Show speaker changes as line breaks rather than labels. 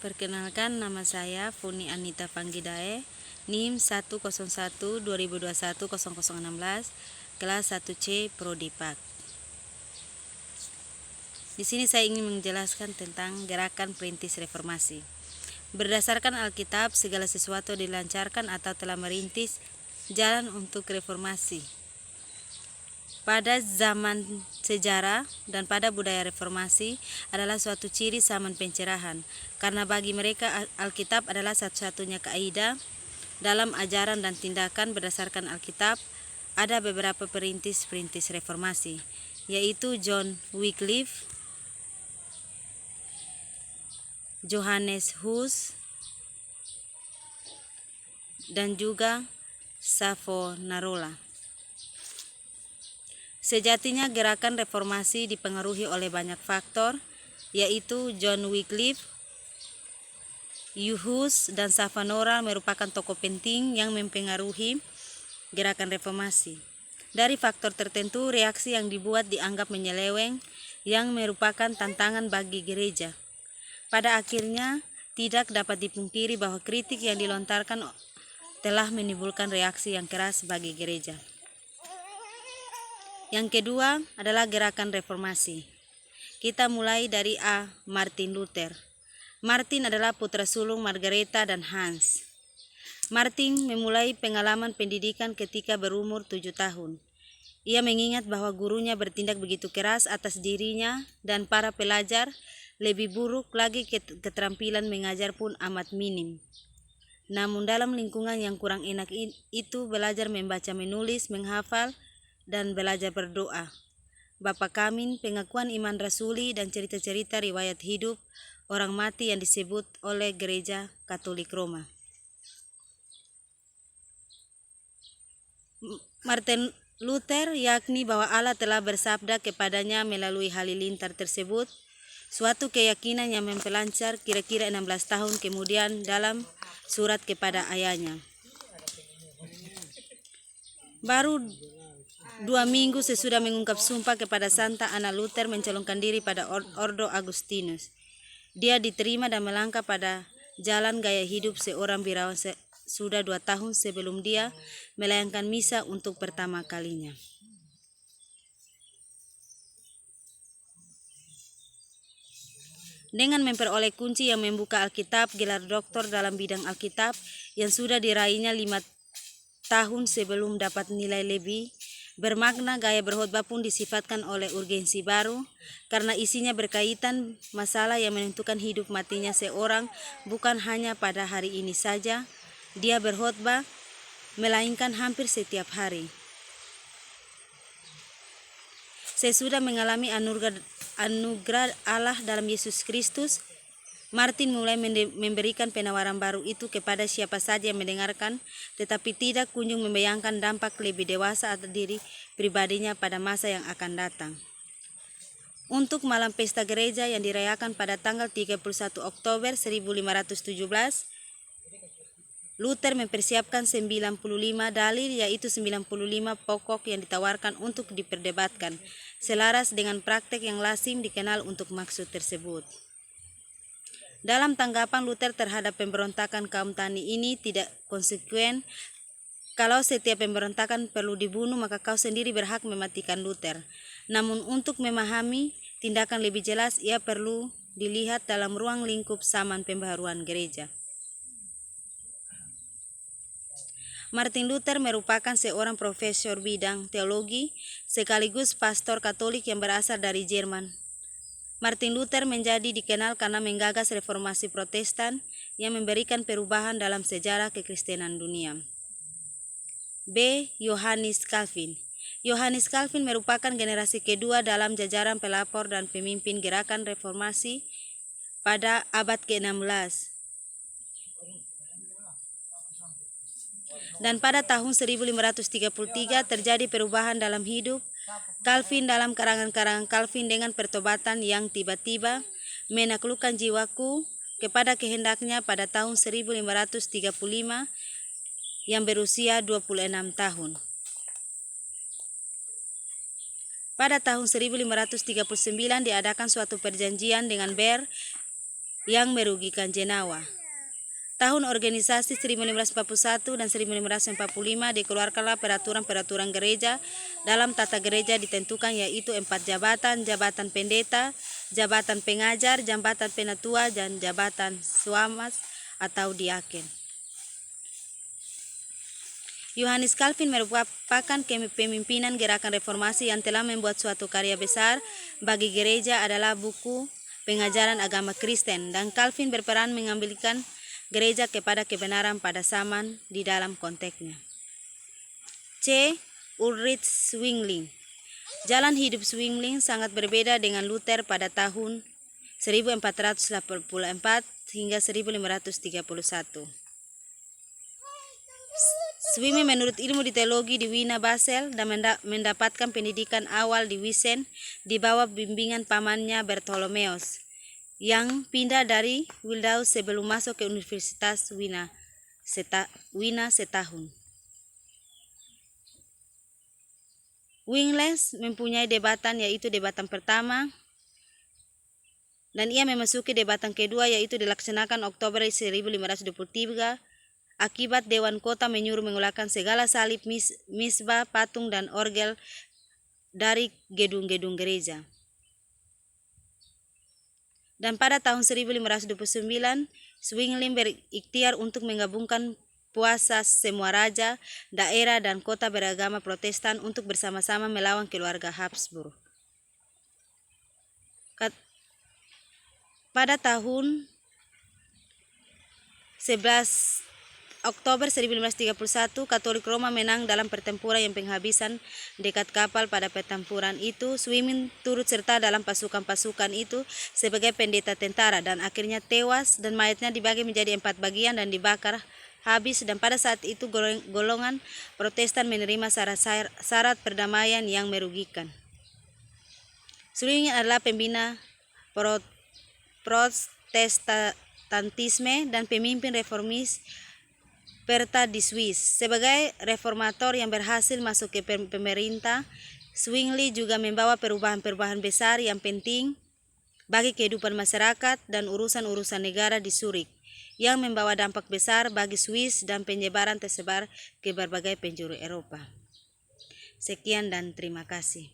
Perkenalkan, nama saya Funi Anita Panggidae, NIM 101-2021-0016, kelas 1C Prodi PAK. Di sini saya ingin menjelaskan tentang gerakan perintis reformasi. Berdasarkan Alkitab, segala sesuatu dilancarkan atau telah merintis jalan untuk reformasi. Pada zaman sejarah dan pada budaya reformasi adalah suatu ciri zaman pencerahan, karena bagi mereka Alkitab adalah satu-satunya kaidah dalam ajaran dan tindakan berdasarkan Alkitab. Ada beberapa perintis-perintis reformasi, yaitu John Wycliffe, Johannes Hus, dan juga Savonarola. Sejatinya gerakan reformasi dipengaruhi oleh banyak faktor, yaitu John Wycliffe, Hus, dan Savonarola merupakan tokoh penting yang mempengaruhi gerakan reformasi. Dari faktor tertentu, reaksi yang dibuat dianggap menyeleweng yang merupakan tantangan bagi gereja. Pada akhirnya, tidak dapat dipungkiri bahwa kritik yang dilontarkan telah menimbulkan reaksi yang keras bagi gereja. Yang kedua adalah gerakan reformasi. Kita mulai dari Martin Luther. Martin adalah putra sulung Margareta dan Hans. Martin memulai pengalaman pendidikan ketika berumur 7 tahun. Ia mengingat bahwa gurunya bertindak begitu keras atas dirinya dan para pelajar, lebih buruk lagi keterampilan mengajar pun amat minim. Namun dalam lingkungan yang kurang enak itu, belajar membaca, menulis, menghafal, dan belajar berdoa. Bapa Kami, pengakuan iman rasuli, dan cerita-cerita riwayat hidup orang mati yang disebut oleh Gereja Katolik Roma. Martin Luther yakni bahwa Allah telah bersabda kepadanya melalui halilintar tersebut, suatu keyakinan yang mempelancar kira-kira 16 tahun kemudian dalam surat kepada ayahnya. Baru 2 minggu sesudah mengungkap sumpah kepada Santa Ana, Luther mencalonkan diri pada Ordo Agustinus. Dia diterima dan melangkah pada jalan gaya hidup seorang birawan sudah 2 tahun sebelum dia melayangkan misa untuk pertama kalinya. Dengan memperoleh kunci yang membuka Alkitab, gelar doktor dalam bidang Alkitab yang sudah diraihnya 5 tahun sebelum dapat nilai lebih bermakna, gaya berkhotbah pun disifatkan oleh urgensi baru, karena isinya berkaitan masalah yang menentukan hidup matinya seorang, bukan hanya pada hari ini saja dia berkhotbah, melainkan hampir setiap hari. Sesudah mengalami anugerah Allah dalam Yesus Kristus, Martin mulai memberikan penawaran baru itu kepada siapa saja yang mendengarkan, tetapi tidak kunjung membayangkan dampak lebih dewasa atas diri pribadinya pada masa yang akan datang. Untuk malam pesta gereja yang dirayakan pada tanggal 31 Oktober 1517, Luther mempersiapkan 95 dalil, yaitu 95 pokok yang ditawarkan untuk diperdebatkan, selaras dengan praktek yang lazim dikenal untuk maksud tersebut. Dalam tanggapan Luther terhadap pemberontakan kaum tani ini tidak konsekuen. Kalau setiap pemberontakan perlu dibunuh, maka kau sendiri berhak mematikan Luther. Namun untuk memahami tindakan lebih jelas, ia perlu dilihat dalam ruang lingkup zaman pembaharuan gereja. Martin Luther merupakan seorang profesor bidang teologi sekaligus pastor Katolik yang berasal dari Jerman. Martin Luther menjadi dikenal karena menggagas reformasi Protestan yang memberikan perubahan dalam sejarah kekristenan dunia. B. Johannes Calvin. Johannes Calvin merupakan generasi kedua dalam jajaran pelapor dan pemimpin gerakan reformasi pada abad ke-16. Dan pada tahun 1533 terjadi perubahan dalam hidup Calvin dalam karangan-karangan Calvin dengan pertobatan yang tiba-tiba menaklukkan jiwaku kepada kehendaknya pada tahun 1535 yang berusia 26 tahun. Pada tahun 1539 diadakan suatu perjanjian dengan Ber yang merugikan Jenawa. Tahun organisasi 1541 dan 1545 dikeluarkanlah peraturan-peraturan gereja. Dalam tata gereja ditentukan yaitu 4 jabatan: jabatan pendeta, jabatan pengajar, jabatan penatua, dan jabatan suamas atau diaken. Yohanes Calvin merupakan pemimpinan gerakan reformasi yang telah membuat suatu karya besar bagi gereja adalah buku Pengajaran Agama Kristen, dan Calvin berperan mengambilkan gereja kepada kebenaran pada zaman di dalam konteksnya. C. Ulrich Zwingli. Jalan hidup Zwingli sangat berbeda dengan Luther pada tahun 1484 hingga 1531. Zwingli menurut ilmu di teologi di Wina Basel dan mendapatkan pendidikan awal di Wisen di bawah bimbingan pamannya Bartholomeus yang pindah dari Wildau sebelum masuk ke Universitas Wina setahun. Zwingli mempunyai debatan yaitu debatan pertama, dan ia memasuki debatan kedua yaitu dilaksanakan Oktober 1523 akibat Dewan Kota menyuruh mengeluarkan segala salib, misbah, patung, dan orgel dari gedung-gedung gereja. Dan pada tahun 1529, Zwingli berikhtiar untuk menggabungkan puasa semua raja, daerah, dan kota beragama Protestan untuk bersama-sama melawan keluarga Habsburg. Pada tahun 11 Oktober 1531, Katolik Roma menang dalam pertempuran yang penghabisan dekat kapal. Pada pertempuran itu, Zwingli turut serta dalam pasukan-pasukan itu sebagai pendeta tentara dan akhirnya tewas, dan mayatnya dibagi menjadi 4 bagian dan dibakar habis. Dan pada saat itu golongan Protestan menerima syarat perdamaian yang merugikan. Zwingli adalah pembina Protestantisme dan pemimpin reformis Perta di Swiss. Sebagai reformator yang berhasil masuk ke pemerintah, Zwingli juga membawa perubahan-perubahan besar yang penting bagi kehidupan masyarakat dan urusan-urusan negara di Zurich, yang membawa dampak besar bagi Swiss dan penyebaran tersebar ke berbagai penjuru Eropa. Sekian dan terima kasih.